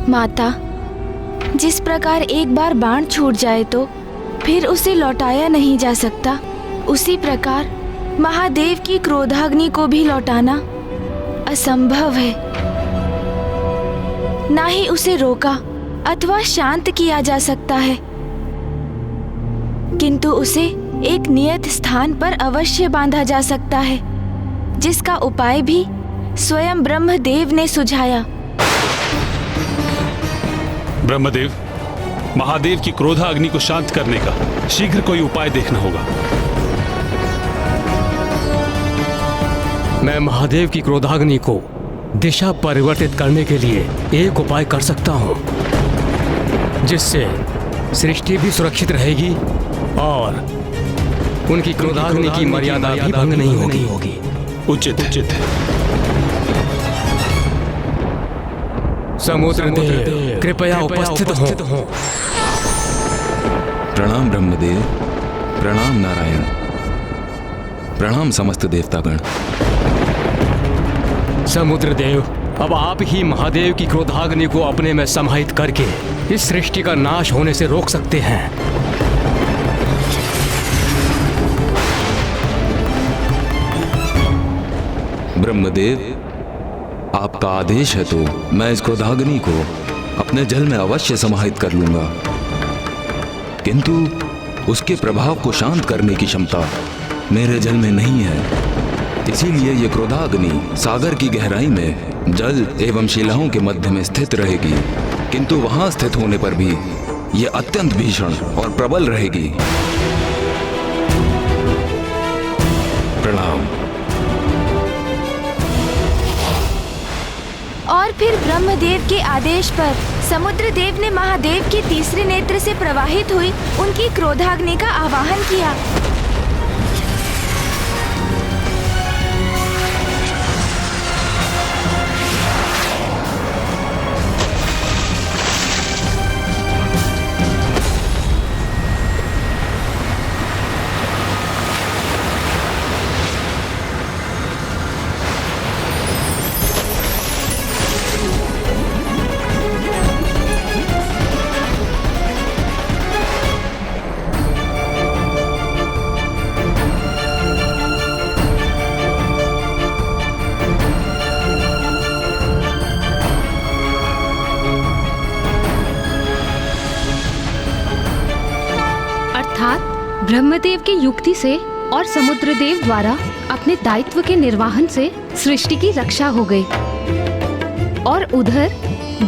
माता, जिस प्रकार एक बार बाण छूट जाए तो फिर उसे लौटाया नहीं जा सकता, उसी प्रकार महादेव की क्रोधाग्नि को भी लौटाना असंभव है। ना ही उसे रोका अथवा शांत किया जा सकता है, किंतु उसे एक नियत स्थान पर अवश्य बांधा जा सकता है, जिसका उपाय भी स्वयं ब्रह्मदेव ने सुझाया। ब्रह्मदेव, महादेव की क्रोधाग्नि को शांत करने का शीघ्र कोई उपाय देखना होगा। मैं महादेव की क्रोधाग्नि को दिशा परिवर्तित करने के लिए एक उपाय कर सकता हूं, जिससे सृष्टि भी सुरक्षित रहेगी और उनकी क्रोधाग्नि की मर्यादा भी भंग नहीं होगी। उचित है। समुद्र देव कृपया उपस्थित हो। प्रणाम ब्रह्मदेव, प्रणाम नारायण, प्रणाम समस्त देवतागण। समुद्र देव, अब आप ही महादेव की क्रोधाग्नि को अपने में समाहित करके इस सृष्टि का नाश होने से रोक सकते हैं। ब्रह्मदेव, आपका आदेश है तो मैं इस क्रोधाग्नि को अपने जल में अवश्य समाहित कर लूंगा, किंतु उसके प्रभाव को शांत करने की क्षमता मेरे जल में नहीं है। इसीलिए ये क्रोधाग्नि सागर की गहराई में जल एवं शिलाओं के मध्य में स्थित रहेगी, किंतु वहां स्थित होने पर भी ये अत्यंत भीषण और प्रबल रहेगी। प्रणाम। और फिर ब्रह्मदेव के आदेश पर समुद्र देव ने महादेव के तीसरे नेत्र से प्रवाहित हुई उनकी क्रोधाग्नि का आवाहन किया। ब्रह्मदेव की युक्ति से और समुद्रदेव द्वारा अपने दायित्व के निर्वहन से सृष्टि की रक्षा हो गई, और उधर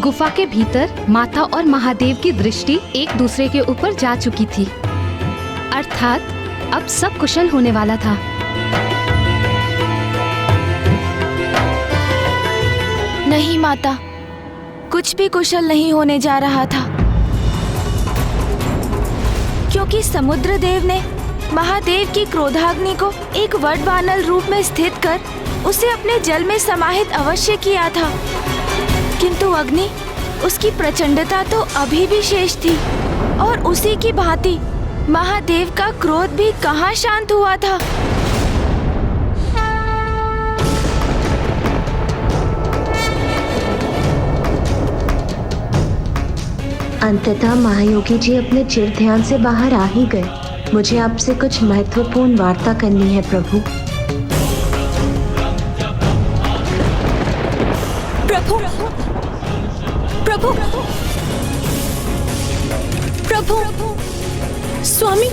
गुफा के भीतर माता और महादेव की दृष्टि एक दूसरे के ऊपर जा चुकी थी, अर्थात अब सब कुशल होने वाला था। नहीं माता, कुछ भी कुशल नहीं होने जा रहा था, क्योंकि समुद्र देव ने महादेव की क्रोधाग्नि को एक वडवानल रूप में स्थित कर उसे अपने जल में समाहित अवश्य किया था, किंतु अग्नि उसकी प्रचंडता तो अभी भी शेष थी, और उसी की भांति महादेव का क्रोध भी कहाँ शांत हुआ था। अंततः महायोगी जी अपने चिर ध्यान से बाहर आ ही गए। मुझे आपसे कुछ महत्वपूर्ण वार्ता करनी है प्रभु। प्रभु, प्रभु, प्रभु, स्वामी,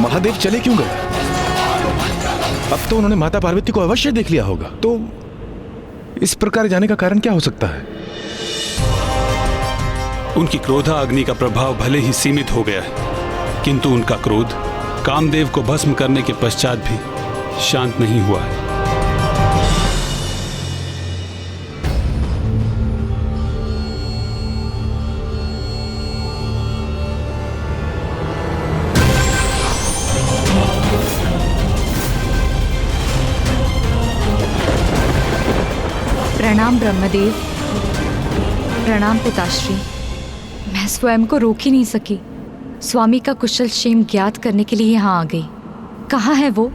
महादेव चले क्यों गए? अब तो उन्होंने माता पार्वती को अवश्य देख लिया होगा। तो इस प्रकार जाने का कारण क्या हो सकता है? उनकी क्रोधाग्नि का प्रभाव भले ही सीमित हो गया है, किंतु उनका क्रोध कामदेव को भस्म करने के पश्चात भी शांत नहीं हुआ है। प्रणाम ब्रह्मदेव। प्रणाम पिताश्री। मैं स्वयं को रोक ही नहीं सकी, स्वामी का कुशल क्षेम ज्ञात करने के लिए यहाँ आ गई। कहाँ है वो?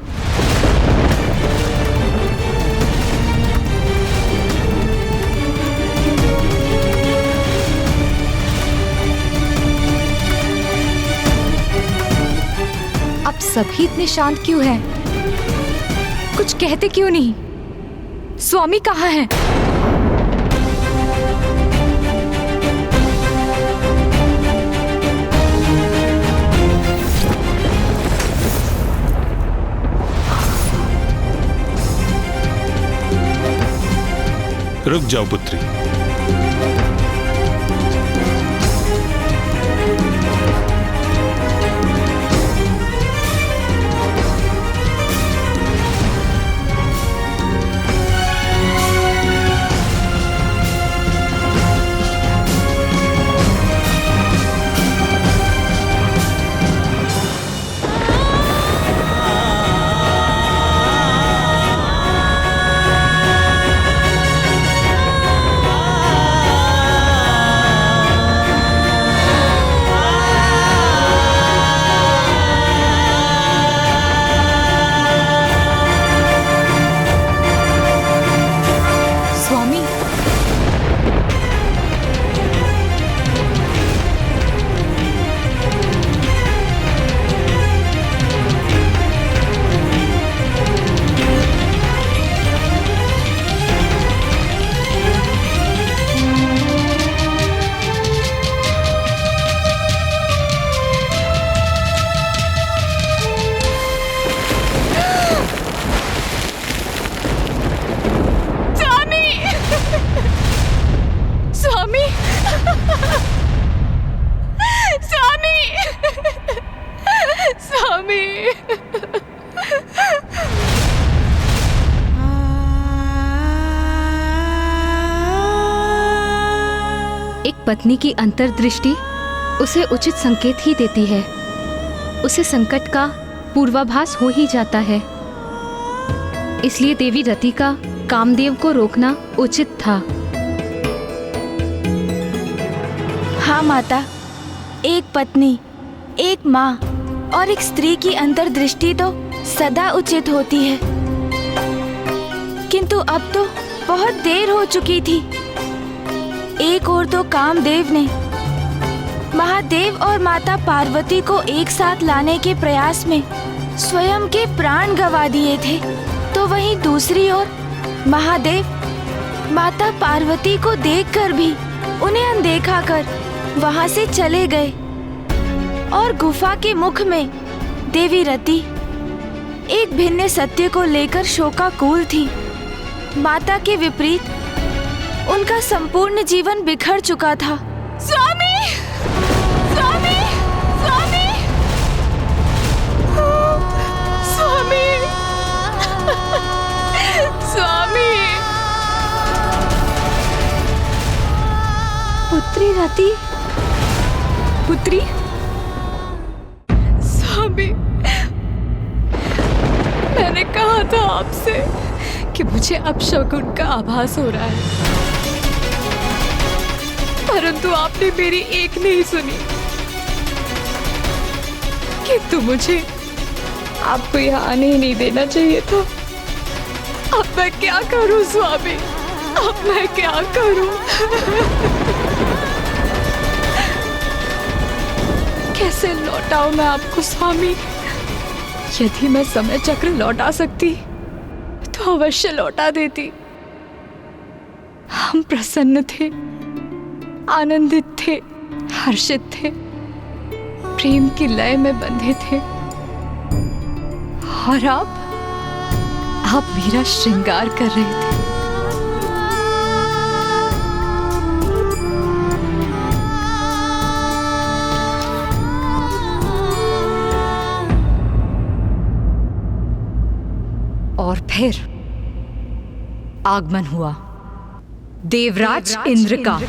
अब सभी इतने शांत क्यों हैं? कुछ कहते क्यों नहीं? स्वामी कहाँ हैं? रुक जाओ पुत्री। पत्नी की अंतर्दृष्टि उसे उचित संकेत ही देती है। उसे संकट का पूर्वाभास हो ही जाता है। इसलिए देवी रति का कामदेव को रोकना उचित था। हाँ माता, एक पत्नी, एक माँ और एक स्त्री की अंतर्दृष्टि तो सदा उचित होती है, किंतु अब तो बहुत देर हो चुकी थी। एक ओर तो कामदेव ने महादेव और माता पार्वती को एक साथ लाने के प्रयास में स्वयं के प्राण गंवा दिए थे, तो वहीं दूसरी ओर महादेव माता पार्वती को देखकर भी उन्हें अनदेखा कर वहां से चले गए और गुफा के मुख में देवी रति एक भिन्न सत्य को लेकर शोकाकुल थी। माता के विपरीत उनका संपूर्ण जीवन बिखर चुका था। स्वामी! स्वामी! स्वामी! स्वामी! स्वामी! पुत्री रति, पुत्री, स्वामी, मैंने कहा था आपसे कि मुझे अपशकुन का आभास हो रहा है, परंतु आपने मेरी एक नहीं सुनी। किंतु मुझे आपको यहाँ आने ही नहीं देना चाहिए था। अब मैं क्या करूं स्वामी, अब मैं क्या करूं? कैसे लौटाऊं मैं आपको स्वामी? यदि मैं समय चक्र लौटा सकती तो अवश्य लौटा देती। हम प्रसन्न थे, आनंदित थे, हर्षित थे, प्रेम की लय में बंधे थे। और आप मेरा श्रृंगार कर रहे थे। और फिर आगमन हुआ देवराज इंद्र का।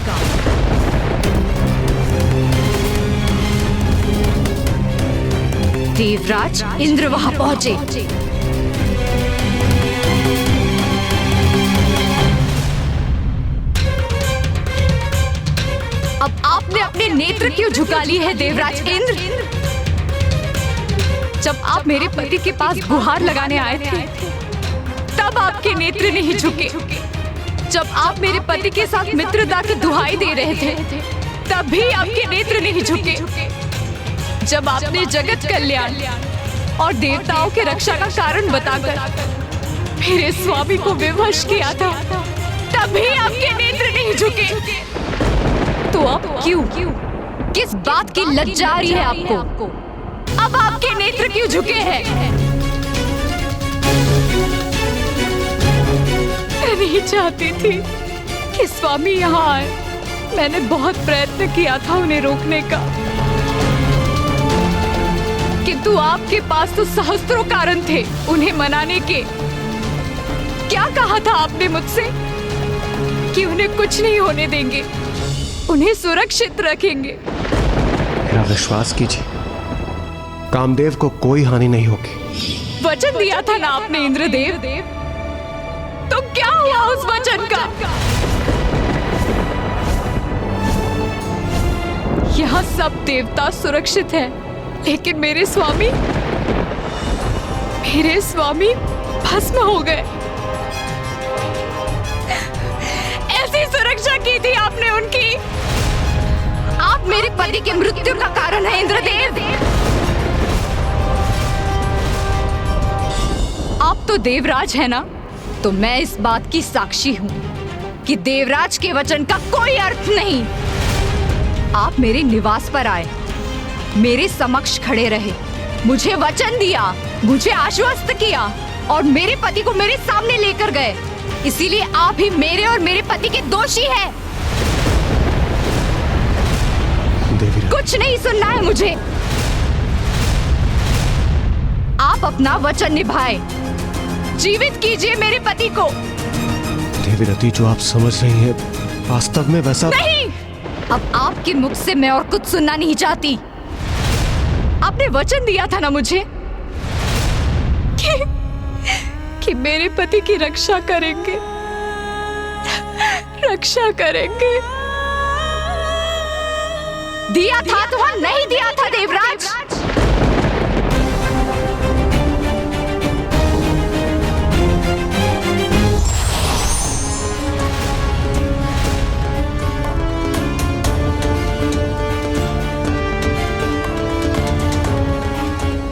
देवराज इंद्र वहां पहुंचे। अब आपने अपने नेत्र क्यों झुका लिए हैं देवराज इंद्र? जब आप मेरे पति के पास गुहार लगाने आए थे तब आपके नेत्र नहीं झुके। जब आप मेरे पति के साथ मित्रता की दुहाई दे रहे थे तब भी आपके नेत्र नहीं झुके। जब आपने जगत कल्याण और देवताओं के रक्षा का कारण बताकर मेरे स्वामी को विवश किया था तब भी आपके नेत्र नहीं झुके। तो अब क्यों, किस बात की लज्जा आ रही है आपको? अब आपके नेत्र क्यों झुके हैं? मैं नहीं चाहती थी कि स्वामी यहाँ आए। मैंने बहुत प्रयत्न किया था उन्हें रोकने का, किंतु आपके पास तो सहस्त्रों कारण थे उन्हें मनाने के। क्या कहा था आपने मुझसे कि उन्हें कुछ नहीं होने देंगे, उन्हें सुरक्षित रखेंगे। मेरा विश्वास कीजिए, कामदेव को कोई हानि नहीं होगी। वचन दिया था ना आपने इंद्रदेव, तो क्या हुआ उस वचन का? यहाँ सब देवता सुरक्षित हैं, लेकिन मेरे स्वामी भस्म हो गए। ऐसी सुरक्षा की थी आपने उनकी। आप मेरे पति की मृत्यु का कारण है इंद्रदेव। आप तो देवराज है ना, तो मैं इस बात की साक्षी हूँ कि देवराज के वचन का कोई अर्थ नहीं। आप मेरे निवास पर आए, मेरे समक्ष खड़े रहे, मुझे वचन दिया, मुझे आश्वस्त किया और मेरे पति को मेरे सामने लेकर गए। इसीलिए आप ही मेरे और मेरे पति के दोषी हैं। कुछ नहीं सुनना है मुझे। आप अपना वचन निभाए, जीवित कीजिए मेरे पति को। देवीरती, जो आप समझ रही हैं वास्तव में वैसा नहीं। अब आपके मुख से मैं और कुछ सुनना नहीं चाहती। आपने वचन दिया था ना मुझे कि मेरे पति की रक्षा करेंगे, रक्षा करेंगे। दिया था तो नहीं दिया था देवराज?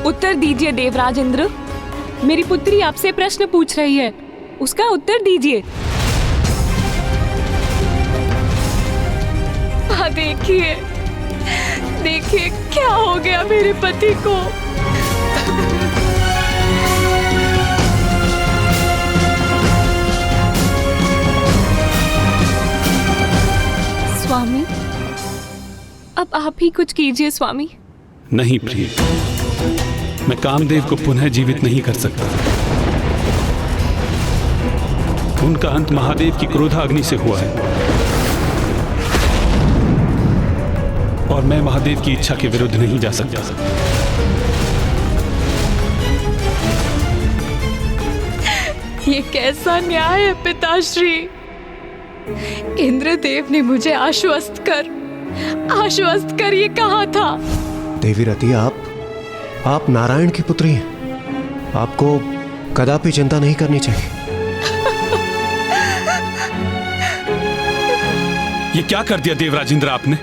उत्तर दीजिए देवराज इंद्र, मेरी पुत्री आपसे प्रश्न पूछ रही है, उसका उत्तर दीजिए। हाँ, देखिए देखिए क्या हो गया मेरे पति को। स्वामी, अब आप ही कुछ कीजिए स्वामी। नहीं प्रिय, मैं कामदेव को पुनः जीवित नहीं कर सकता। उनका अंत महादेव की क्रोधाग्नि से हुआ है और मैं महादेव की इच्छा के विरुद्ध नहीं जा सकता। ये कैसा न्याय है पिताश्री? इंद्रदेव ने मुझे आश्वस्त कर ये कहा था। देवीरती, आप नारायण की पुत्री हैं। आपको कदापि चिंता नहीं करनी चाहिए। ये क्या कर दिया देवराज इंद्र आपने?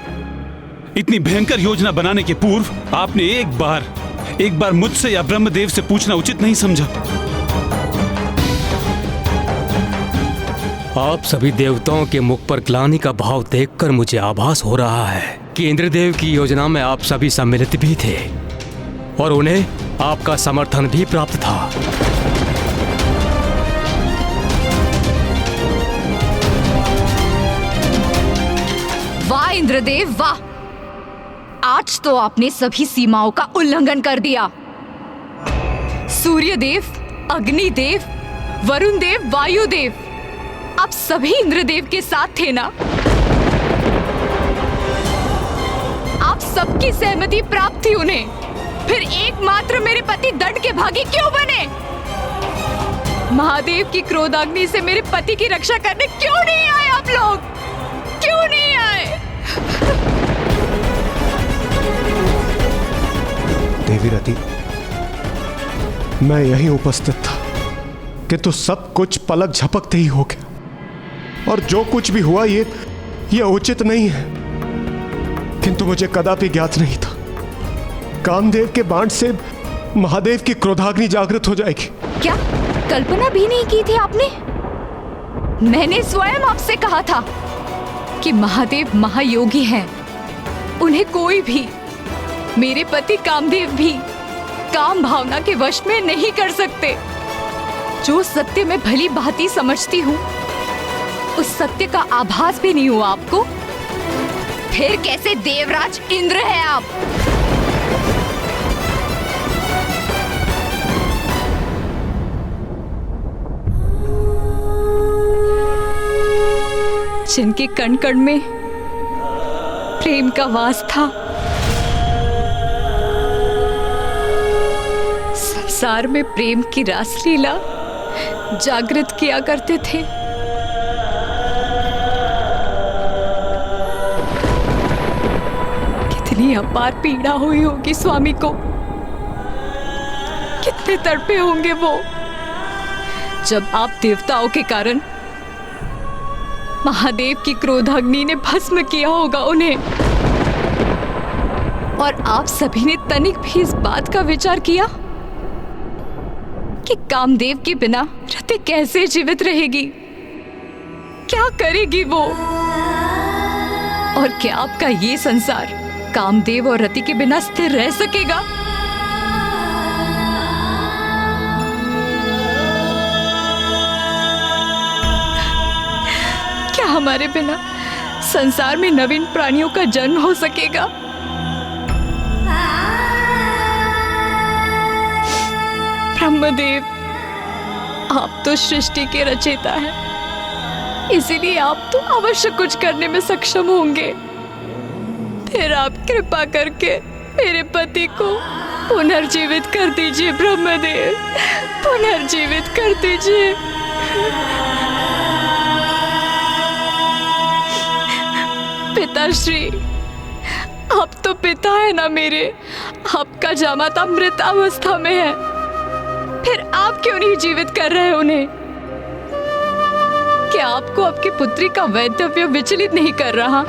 इतनी भयंकर योजना बनाने के पूर्व आपने एक बार मुझसे या ब्रह्मदेव से पूछना उचित नहीं समझा? आप सभी देवताओं के मुख पर ग्लानि का भाव देखकर मुझे आभास हो रहा है कि इंद्रदेव की योजना में आप सभी सम्मिलित भी थे और उन्हें आपका समर्थन भी प्राप्त था। वाह इंद्रदेव वाह, आज तो आपने सभी सीमाओं का उल्लंघन कर दिया। सूर्यदेव, अग्निदेव, वरुण देव, वायुदेव, आप सभी इंद्रदेव के साथ थे ना? आप सबकी सहमति प्राप्त थी उन्हें, फिर एकमात्र मेरे पति दंड के भागी क्यों बने? महादेव की क्रोधाग्नि से मेरे पति की रक्षा करने क्यों नहीं आए आप लोग? क्यों नहीं आए? देवी रति, मैं यहीं उपस्थित था किंतु सब कुछ पलक झपकते ही हो गया, और जो कुछ भी हुआ ये उचित नहीं है। किंतु मुझे कदापि ज्ञात नहीं था कामदेव के बाण से महादेव की क्रोधाग्नि जागृत हो जाएगी। क्या कल्पना भी नहीं की थी आपने? मैंने स्वयं आपसे कहा था कि महादेव महायोगी हैं, उन्हें कोई भी, मेरे पति कामदेव भी, काम भावना के वश में नहीं कर सकते। जो सत्य मैं भली भांति समझती हूँ, उस सत्य का आभास भी नहीं हुआ आपको? फिर कैसे देवराज इंद्र है आप? जिनके कण कण में प्रेम का वास था, संसार में प्रेम की रासलीला जागृत किया करते थे। कितनी अपार पीड़ा हुई होगी स्वामी को, कितने तड़पे होंगे वो, जब आप देवताओं के कारण महादेव की क्रोधाग्नि ने भस्म किया होगा उन्हें। और आप सभी ने तनिक भी इस बात का विचार किया कि कामदेव के बिना रति कैसे जीवित रहेगी, क्या करेगी वो? और क्या आपका ये संसार कामदेव और रति के बिना स्थिर रह सकेगा? क्या हमारे बिना संसार में नवीन प्राणियों का जन्म हो सकेगा? ब्रह्मदेव, आप तो सृष्टि के रचयिता हैं, इसीलिए आप तो अवश्य कुछ करने में सक्षम होंगे। फिर आप कृपा करके मेरे पति को पुनर्जीवित कर दीजिए ब्रह्मदेव, पुनर्जीवित कर दीजिए। पिताश्री, आप तो पिता है ना मेरे, आपका जामाता मृत अवस्था में है, फिर आप क्यों नहीं जीवित कर रहे उन्हें? क्या आपको आपकी पुत्री का वैधव्य विचलित नहीं कर रहा?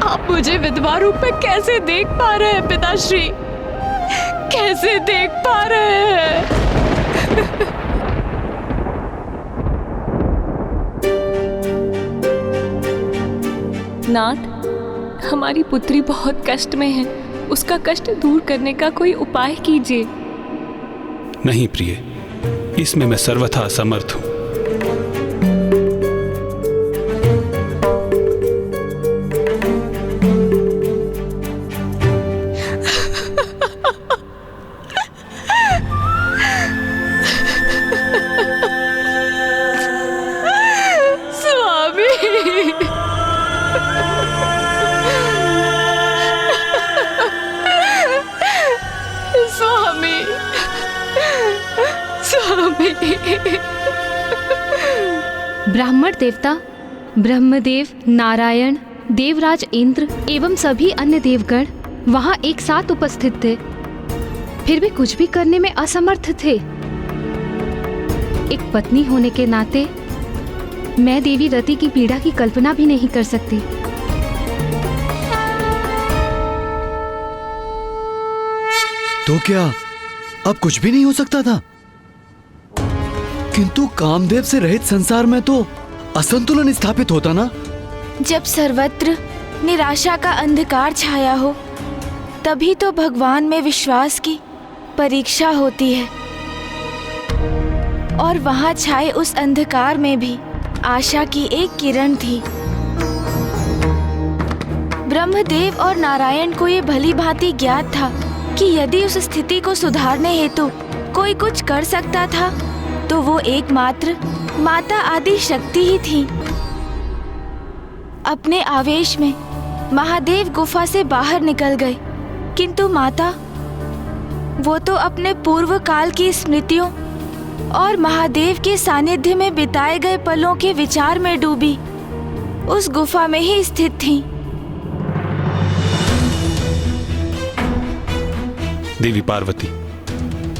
आप मुझे विधवा रूप में कैसे देख पा रहे हैं पिताश्री? कैसे देख पा रहे हैं? नाथ, हमारी पुत्री बहुत कष्ट में है, उसका कष्ट दूर करने का कोई उपाय कीजिए। नहीं प्रिय, इसमें मैं सर्वथा असमर्थ हूं। ब्राह्मण देवता ब्रह्मदेव, नारायण, देवराज इंद्र एवं सभी अन्य देवगण वहां एक साथ उपस्थित थे फिर भी कुछ भी करने में असमर्थ थे। एक पत्नी होने के नाते मैं देवी रति की पीड़ा की कल्पना भी नहीं कर सकती। तो क्या अब कुछ भी नहीं हो सकता था? किंतु कामदेव से रहित संसार में तो असंतुलन स्थापित होता ना। जब सर्वत्र निराशा का अंधकार छाया हो, तभी तो भगवान में विश्वास की परीक्षा होती है। और वहां छाए उस अंधकार में भी आशा की एक किरण थी। ब्रह्मदेव और नारायण को ये भली भांति ज्ञात था कि यदि उस स्थिति को सुधारने हेतु कोई कुछ कर सकता था तो वो एकमात्र माता आदि शक्ति ही थी। अपने आवेश में महादेव गुफा से बाहर निकल गए, किंतु माता वो तो अपने पूर्व काल की स्मृतियों और महादेव के सानिध्य में बिताए गए पलों के विचार में डूबी उस गुफा में ही स्थित थीं। देवी पार्वती,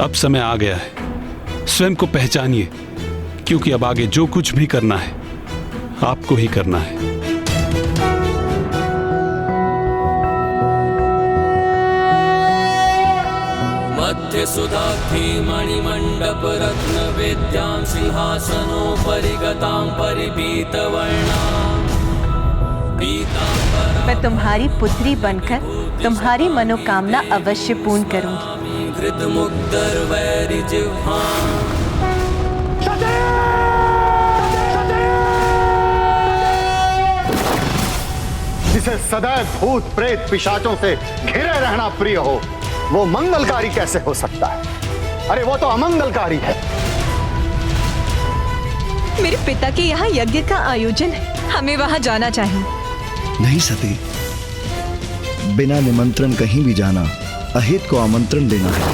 अब समय आ गया है, स्वयं को पहचानिए, क्योंकि अब आगे जो कुछ भी करना है आपको ही करना है। मध्य सुधाब्धि मणिमंडप रत्न वेद्यां सिंहासनोपरि गतां परिपीत वर्णां पीतांबरां। मैं तुम्हारी पुत्री बनकर तुम्हारी मनोकामना अवश्य पूर्ण करूंगी। घृतमुग्धर वैरिजिह्वां। जिसे सदैव भूत प्रेत पिशाचों से घिरे रहना प्रिय हो, वो मंगलकारी कैसे हो सकता है? अरे वो तो अमंगलकारी है। मेरे पिता के यहाँ यज्ञ का आयोजन है, हमें वहाँ जाना चाहिए। नहीं सती, बिना निमंत्रण कहीं भी जाना अहित को आमंत्रण देना है।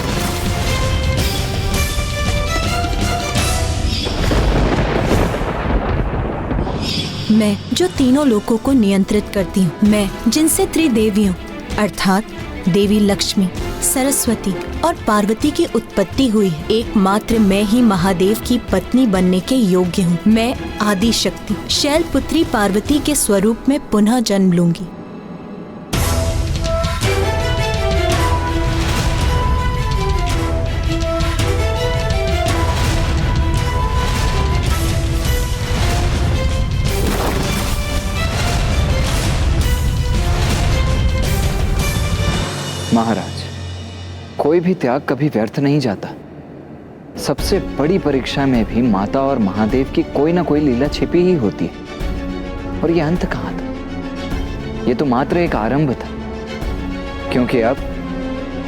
मैं जो तीनों लोकों को नियंत्रित करती हूँ, मैं जिनसे त्रिदेवियों अर्थात देवी लक्ष्मी, सरस्वती और पार्वती की उत्पत्ति हुई है, एकमात्र मैं ही महादेव की पत्नी बनने के योग्य हूँ। मैं आदि शक्ति शैलपुत्री पार्वती के स्वरूप में पुनः जन्म लूंगी। महाराज, कोई भी त्याग कभी व्यर्थ नहीं जाता। सबसे बड़ी परीक्षा में भी माता और महादेव की कोई ना कोई लीला छिपी ही होती है। और ये अंत कहाँ था? ये तो मात्र एक आरंभ था, क्योंकि अब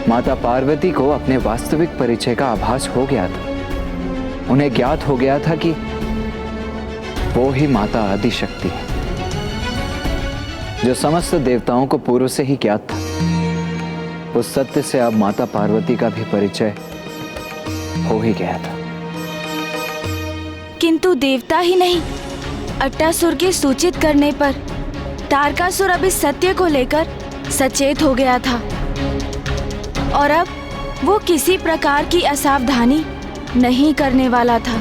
माता पार्वती को अपने वास्तविक परिचय का आभास हो गया था। उन्हें ज्ञात हो गया था कि वो ही माता आदि शक्ति है, जो समस्त देवताओं को पूर्व से ही ज्ञात था। उस सत्य से अब माता पार्वती का भी परिचय हो ही गया था। किंतु देवता ही नहीं, अट्टासुर के सूचित करने पर तारकासुर अब इस सत्य को लेकर सचेत हो गया था और अब वो किसी प्रकार की असावधानी नहीं करने वाला था।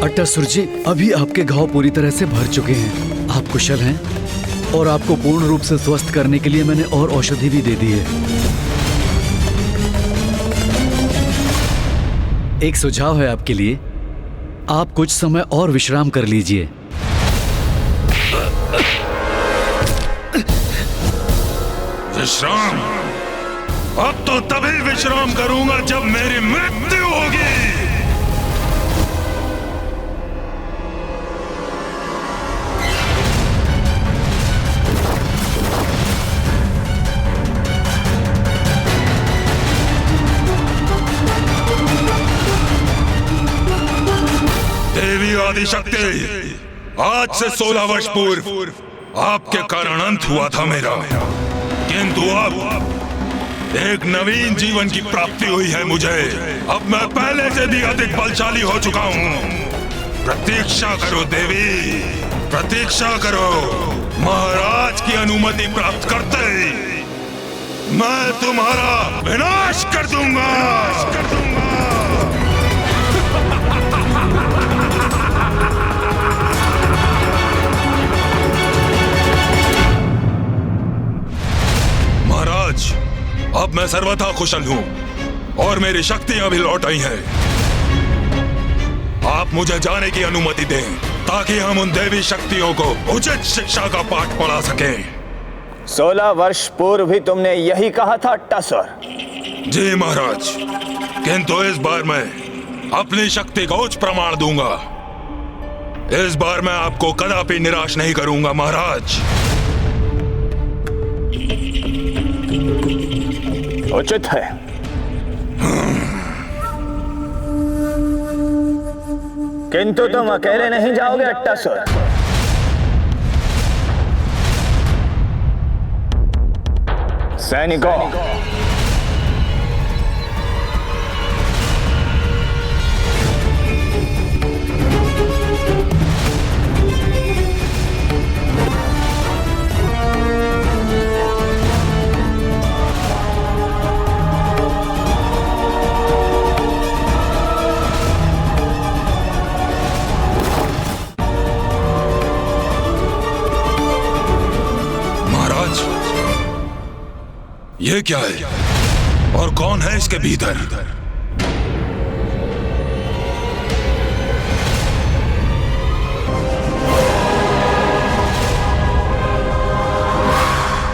अट्टासुर जी, अभी आपके घाव पूरी तरह से भर चुके हैं। आप कुशल हैं और आपको पूर्ण रूप से स्वस्थ करने के लिए मैंने और औषधि भी दे दी है। एक सुझाव है आपके लिए, आप कुछ समय और विश्राम कर लीजिए। विश्राम? अब तो तभी विश्राम करूंगा जब मेरी मृत्यु होगी। देवी आदिशक्ति, आज से 16 वर्ष पूर्व आपके कारण अंत हुआ था मेरा, किंतु अब एक नवीन जीवन की प्राप्ति हुई है मुझे। अब मैं पहले से भी अधिक बलशाली हो चुका हूँ। प्रतीक्षा करो देवी, प्रतीक्षा करो। महाराज की अनुमति प्राप्त करते ही मैं तुम्हारा विनाश कर दूंगा। महाराज, अब मैं सर्वथा कुशल हूं और मेरी शक्तियां भी लौट आई हैं। आप मुझे जाने की अनुमति दें ताकि हम उन देवी शक्तियों को उचित शिक्षा का पाठ पढ़ा सकें। 16 वर्ष पूर्व भी तुमने यही कहा था टसर। जी महाराज, किंतु इस बार मैं अपनी शक्ति का उच्च प्रमाण दूंगा। इस बार मैं आपको कदापि निराश नहीं करूंगा महाराज। उचित है। किंतु तुम अकेले नहीं जाओगे टसर। सैनिकों, ये क्या है और कौन है इसके भीतर?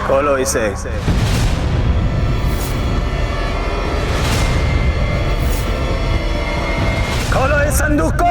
खोलो इसे। खोलो इस संदूक को।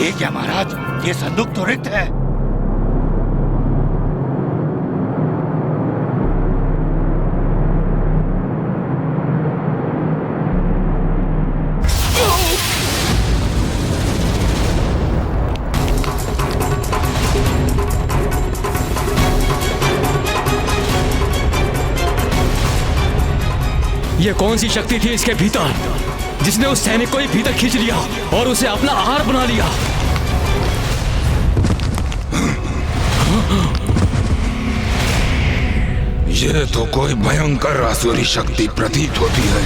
ये क्या महाराज, ये संदूक तो रिक्त है। ये कौन सी शक्ति थी इसके भीतर जिसने उस सैनिक को ही भीतर खींच लिया और उसे अपना आहार बना लिया? ये तो कोई भयंकर आसुरी शक्ति प्रतीत होती है।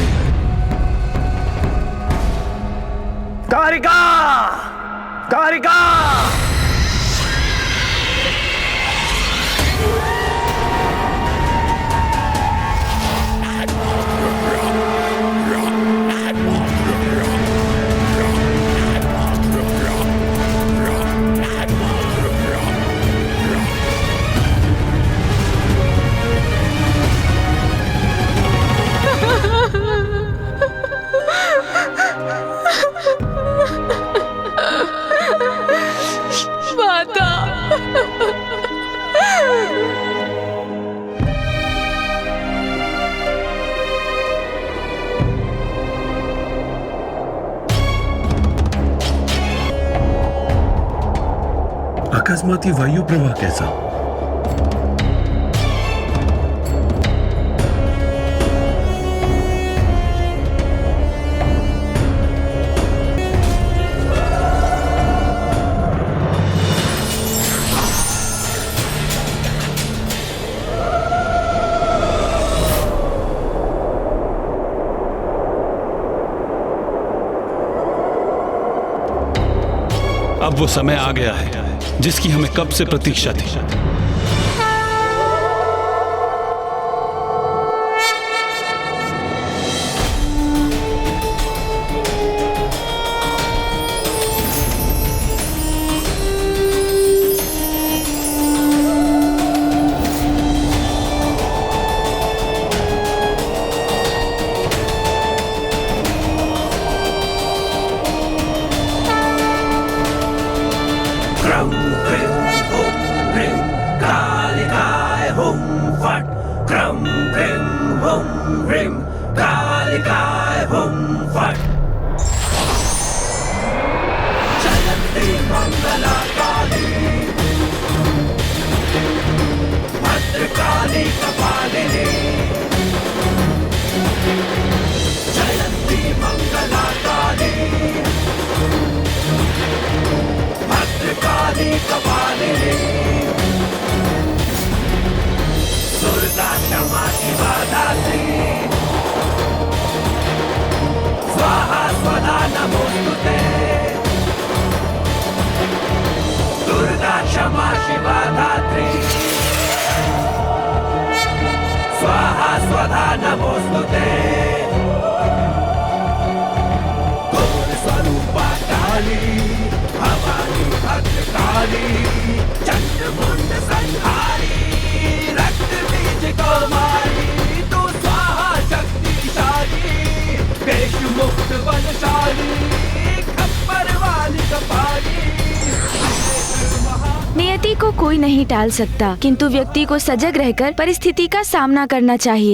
कारिका! कारिका! अकस्मात ये वायु प्रवाह कैसा? अब वो समय आ गया है जिसकी हमें कब से प्रतीक्षा थी। ब्रं ब्रिं हुं ह्रीं कालिकाय हुं फट् जयन्ती मंगला काली भद्रकाली कपालिनी जयन्ती मंगला काली भद्रकाली कपालिनी दुर्गा क्षमा शिवा धात्री स्वाहा स्वधा नमोस्तुते दुर्गा क्षमा शिवा धात्री स्वाहा स्वधा नमोस्तुते गौर स्वरूपा काली भवानी भद्रकाली चंद्रमुंड संहारी रक्त बीज कौमारी तू स्वाहा शक्तिशाली देश मुक्त बलशाली खप्पर वाली कपाली नियति को कोई नहीं टाल सकता, किंतु व्यक्ति को सजग रहकर परिस्थिति का सामना करना चाहिए।